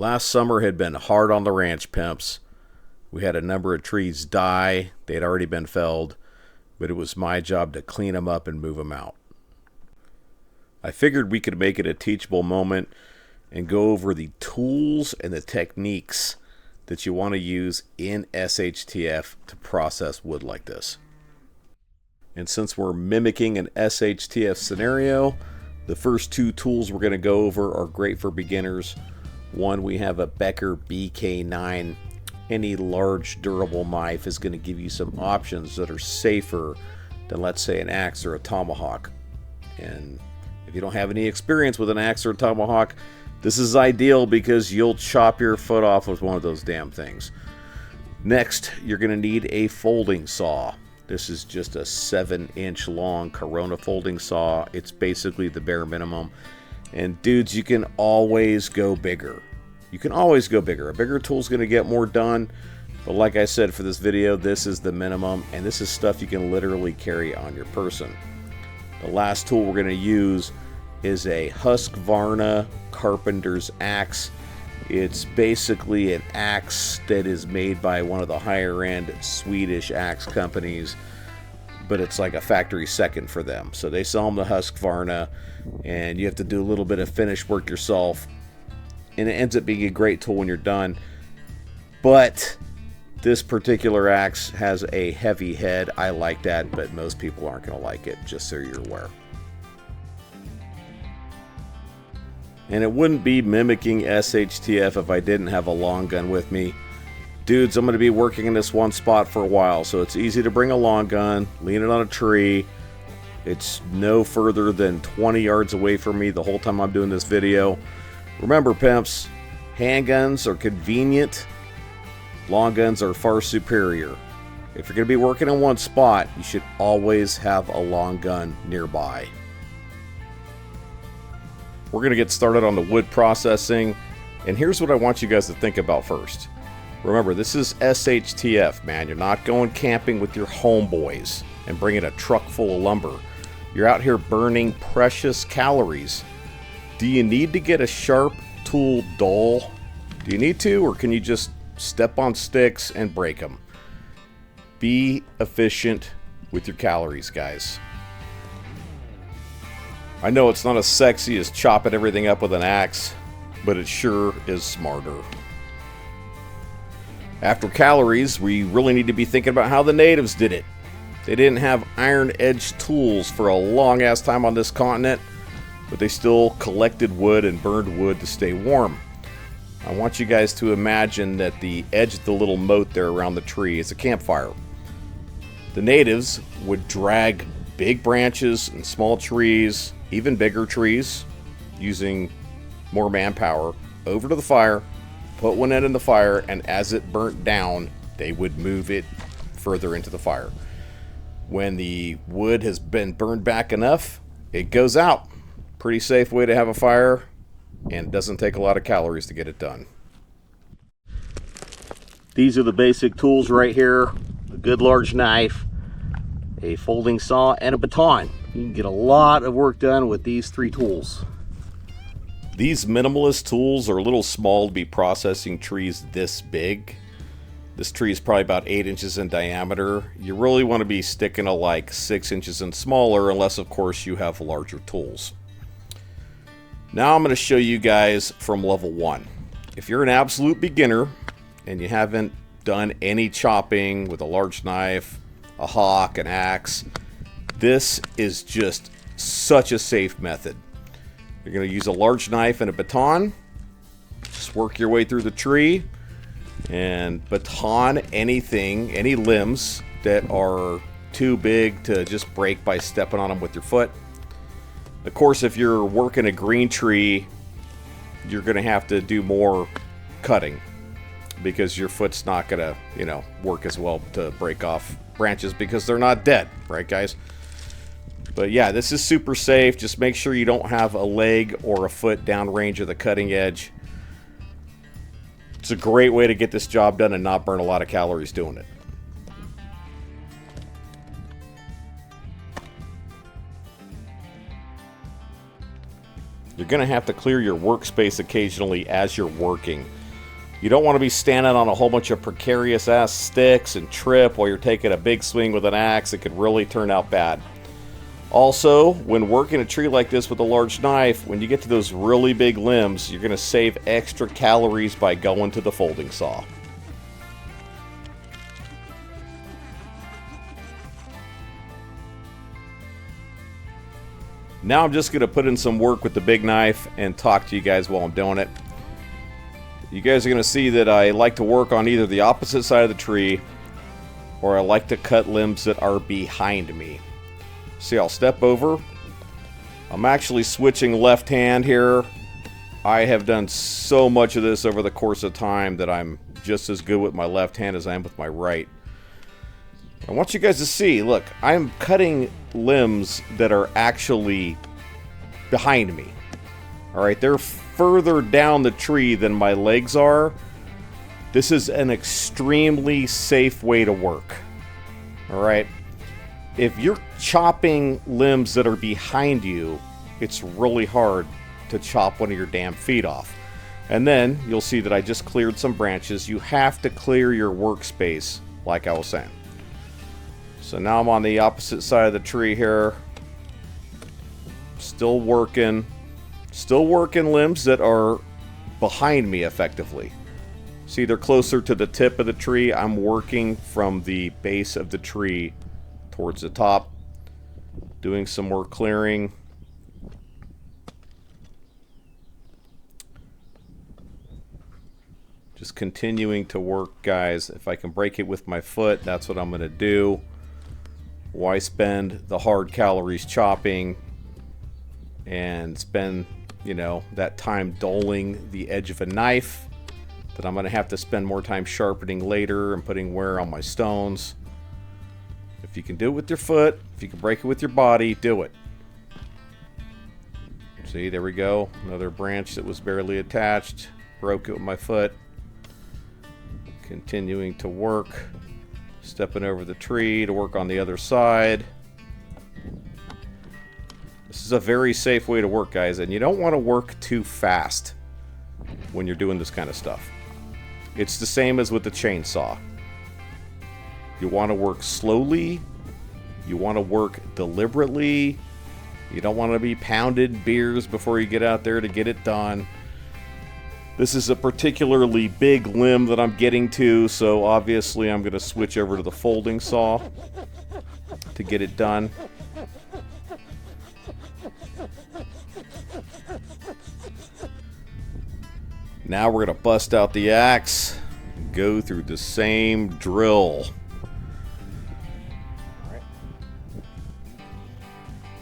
Last summer had been hard on the ranch, pimps. We had a number of trees die. They had already been felled, but it was my job to clean them up and move them out. I figured we could make it a teachable moment and go over the tools and the techniques that you want to use in SHTF to process wood like this. And since we're mimicking an SHTF scenario, the first two tools we're going to go over are great for beginners. One, we have a Becker BK9. Any large durable knife is going to give you some options that are safer than, let's say, an axe or a tomahawk. And if you don't have any experience with an axe or a tomahawk, this is ideal because you'll chop your foot off with one of those damn things. Next, you're going to need a folding saw. This is just a 7-inch long Corona folding saw. It's basically the bare minimum. And dudes, you can always go bigger. You can always go bigger. A bigger tool is going to get more done. But like I said for this video, this is the minimum. And this is stuff you can literally carry on your person. The last tool we're going to use is a Husqvarna Carpenter's axe. It's basically an axe that is made by one of the higher end Swedish axe companies, but it's like a factory second for them. So they sell them to Husqvarna, and you have to do a little bit of finish work yourself, and it ends up being a great tool when you're done. But this particular axe has a heavy head. I like that, but most people aren't going to like it, just so you're aware. And it wouldn't be mimicking SHTF if I didn't have a long gun with me. Dudes, I'm going to be working in this one spot for a while, so it's easy to bring a long gun, lean it on a tree. It's no further than 20 yards away from me the whole time I'm doing this video. Remember, pimps, handguns are convenient. Long guns are far superior. If you're going to be working in one spot, you should always have a long gun nearby. We're going to get started on the wood processing, and here's what I want you guys to think about first. Remember, this is SHTF, man. You're not going camping with your homeboys and bringing a truck full of lumber. You're out here burning precious calories. Do you need to get a sharp tool dull? Do you need to, or can you just step on sticks and break them? Be efficient with your calories, guys. I know it's not as sexy as chopping everything up with an axe, but it sure is smarter. After calories, we really need to be thinking about how the natives did it. They didn't have iron-edged tools for a long-ass time on this continent, but they still collected wood and burned wood to stay warm. I want you guys to imagine that the edge of the little moat there around the tree is a campfire. The natives would drag big branches and small trees, even bigger trees, using more manpower, over to the fire, put one end in the fire, and as it burnt down, they would move it further into the fire. When the wood has been burned back enough, it goes out. Pretty safe way to have a fire, and it doesn't take a lot of calories to get it done. These are the basic tools right here. A good large knife, a folding saw, and a baton. You can get a lot of work done with these three tools. These minimalist tools are a little small to be processing trees this big. This tree is probably about 8 inches in diameter. You really want to be sticking to like 6 inches and smaller, unless of course you have larger tools. Now I'm going to show you guys from level 1. If you're an absolute beginner and you haven't done any chopping with a large knife, a hawk, an axe, this is just such a safe method. You're going to use a large knife and a baton. Just work your way through the tree and baton anything, any limbs that are too big to just break by stepping on them with your foot. Of course, if you're working a green tree, you're going to have to do more cutting because your foot's not going to, work as well to break off branches because they're not dead, right, guys? But yeah, this is super safe. Just make sure you don't have a leg or a foot downrange of the cutting edge. It's a great way to get this job done and not burn a lot of calories doing it. you're going to have to clear your workspace occasionally as you're working. You don't want to be standing on a whole bunch of precarious ass sticks and trip while you're taking a big swing with an axe. It could really turn out bad. Also, when working a tree like this with a large knife, when you get to those really big limbs, you're going to save extra calories by going to the folding saw. Now I'm just going to put in some work with the big knife and talk to you guys while I'm doing it. You guys are going to see that I like to work on either the opposite side of the tree, or I like to cut limbs that are behind me. See, I'll step over. I'm actually switching left hand here. I have done so much of this over the course of time that I'm just as good with my left hand as I am with my right. I want you guys to see, look, I'm cutting limbs that are actually behind me. Alright, they're further down the tree than my legs are. This is an extremely safe way to work. Alright, if you're chopping limbs that are behind you, it's really hard to chop one of your damn feet off. And then you'll see that I just cleared some branches. You have to clear your workspace, like I was saying. So now I'm on the opposite side of the tree here. Still working limbs that are behind me effectively. See, they're closer to the tip of the tree. I'm working from the base of the tree towards the top. Doing some more clearing. Just continuing to work, guys. If I can break it with my foot, that's what I'm going to do. Why spend the hard calories chopping and spend, you know, that time dulling the edge of a knife that I'm going to have to spend more time sharpening later and putting wear on my stones. If you can do it with your foot, if you can break it with your body, do it. See, there we go. Another branch that was barely attached. Broke it with my foot. Continuing to work. Stepping over the tree to work on the other side. This is a very safe way to work, guys, and you don't want to work too fast when you're doing this kind of stuff. It's the same as with the chainsaw. You want to work slowly. You want to work deliberately. You don't want to be pounded beers before you get out there to get it done. This is a particularly big limb that I'm getting to, so obviously I'm going to switch over to the folding saw to get it done. Now we're going to bust out the axe and go through the same drill.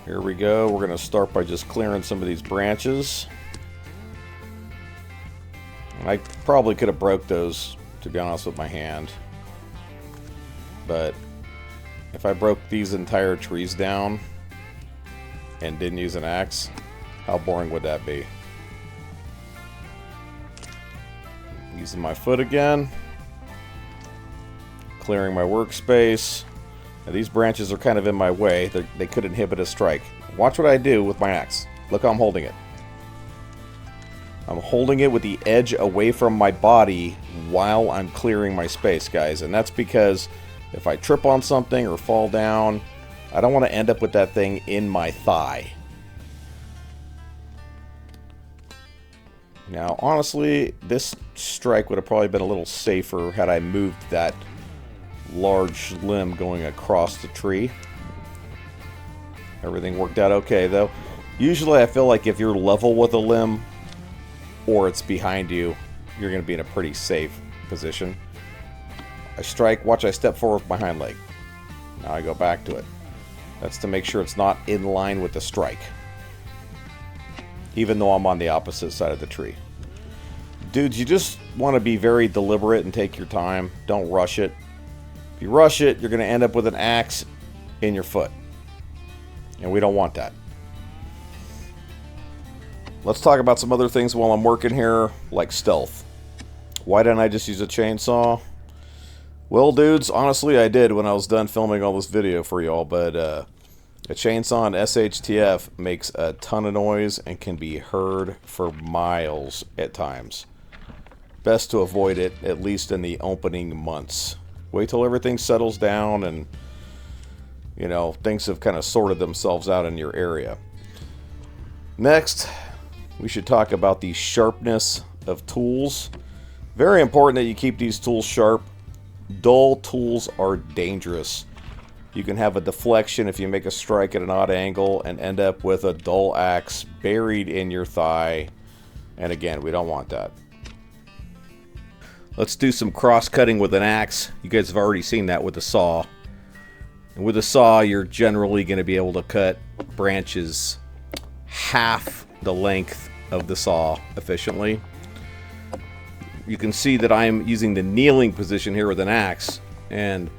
Here we go. We're going to start by just clearing some of these branches. I probably could have broke those, to be honest, with my hand. But if I broke these entire trees down and didn't use an axe, how boring would that be? Using my foot again. Clearing my workspace. Now, these branches are kind of in my way. They could inhibit a strike. Watch what I do with my axe. Look how I'm holding it. I'm holding it with the edge away from my body while I'm clearing my space, guys. And that's because if I trip on something or fall down, I don't want to end up with that thing in my thigh. Now, honestly, this strike would have probably been a little safer had I moved that large limb going across the tree. Everything worked out okay, though. Usually, I feel like if you're level with a limb, or it's behind you, you're going to be in a pretty safe position. I strike, watch I step forward with my hind leg. Now I go back to it. That's to make sure it's not in line with the strike. Even though I'm on the opposite side of the tree. Dudes, you just want to be very deliberate and take your time. Don't rush it. If you rush it, you're going to end up with an axe in your foot. And we don't want that. Let's talk about some other things while I'm working here, like stealth. Why didn't I just use a chainsaw? Well, dudes, honestly, I did when I was done filming all this video for y'all, but A chainsaw on SHTF makes a ton of noise and can be heard for miles at times. Best to avoid it, at least in the opening months. Wait till everything settles down and, you know, things have kind of sorted themselves out in your area. Next, we should talk about the sharpness of tools. Very important that you keep these tools sharp. Dull tools are dangerous. You can have a deflection if you make a strike at an odd angle and end up with a dull axe buried in your thigh. And again, we don't want that. Let's do some cross-cutting with an axe. You guys have already seen that with a saw. And with a saw, you're generally going to be able to cut branches half the length of the saw efficiently. You can see that I'm using the kneeling position here with an axe. And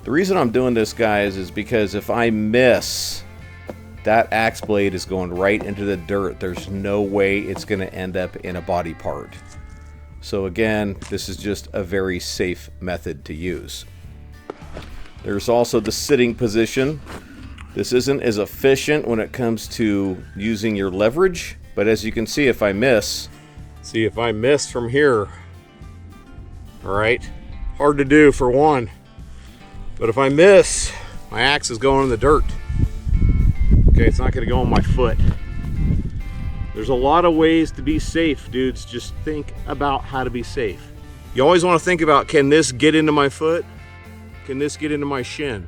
the reason I'm doing this, guys, is because if I miss, that axe blade is going right into the dirt. There's no way it's going to end up in a body part. So again, this is just a very safe method to use. There's also the sitting position. This isn't as efficient when it comes to using your leverage, but as you can see, if I miss, from here, all right, hard to do for one, but if I miss, my axe is going in the dirt. Okay, it's not going to go on my foot. There's a lot of ways to be safe, dudes. Just think about how to be safe. You always want to think about, can this get into my foot? Can this get into my shin?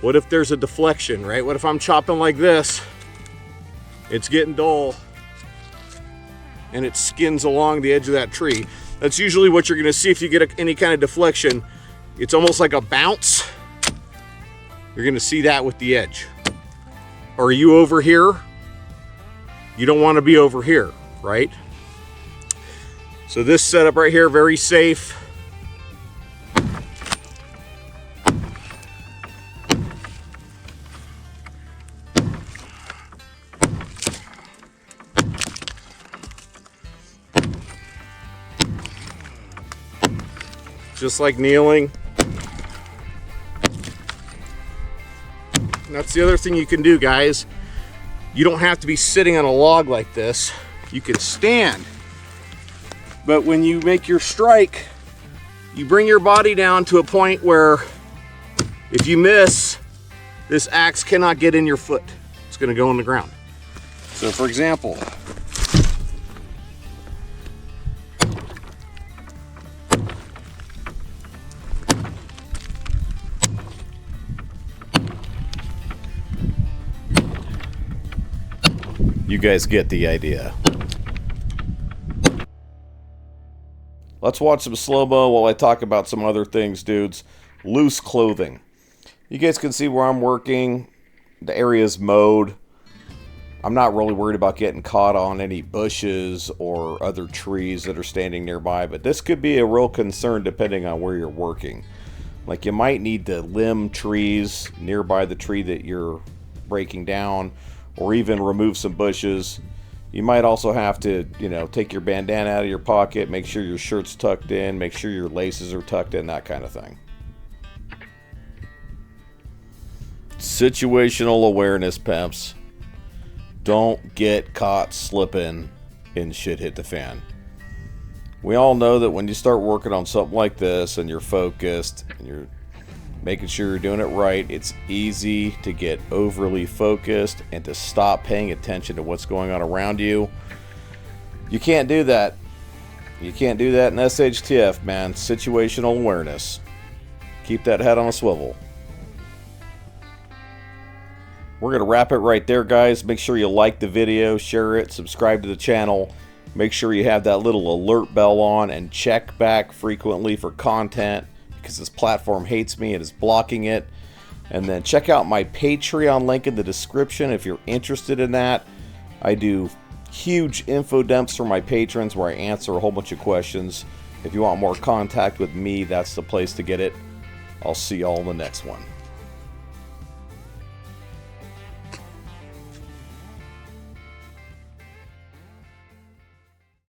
What if there's a deflection, right? What if I'm chopping like this? It's getting dull and it skins along the edge of that tree. That's usually what you're going to see if you get any kind of deflection. It's almost like a bounce. You're going to see that with the edge. Are you over here? You don't want to be over here, right? So this setup right here, very safe. Just like kneeling. And that's the other thing you can do, guys. You don't have to be sitting on a log like this. You can stand. But when you make your strike, you bring your body down to a point where if you miss, this axe cannot get in your foot. It's going to go on the ground. So for example, you guys get the idea. Let's watch some slow-mo while I talk about some other things, dudes. Loose clothing. You guys can see where I'm working. The area's mowed. I'm not really worried about getting caught on any bushes or other trees that are standing nearby, but this could be a real concern depending on where you're working. Like, you might need to limb trees nearby the tree that you're breaking down, or even remove some bushes. You might also have to, you know, take your bandana out of your pocket, make sure your shirt's tucked in, make sure your laces are tucked in, that kind of thing. Situational awareness, pimps. Don't get caught slipping and shit hit the fan. We all know that when you start working on something like this and you're focused and you're making sure you're doing it right, it's easy to get overly focused and to stop paying attention to what's going on around you. You can't do that. You can't do that in SHTF, man. Situational awareness. Keep that head on a swivel. We're going to wrap it right there, guys. Make sure you like the video, share it, subscribe to the channel. Make sure you have that little alert bell on and check back frequently for content, because this platform hates me and is blocking it. And then check out my Patreon link in the description if you're interested in that. I do huge info dumps for my patrons where I answer a whole bunch of questions. If you want more contact with me, that's the place to get it. I'll see y'all in the next one.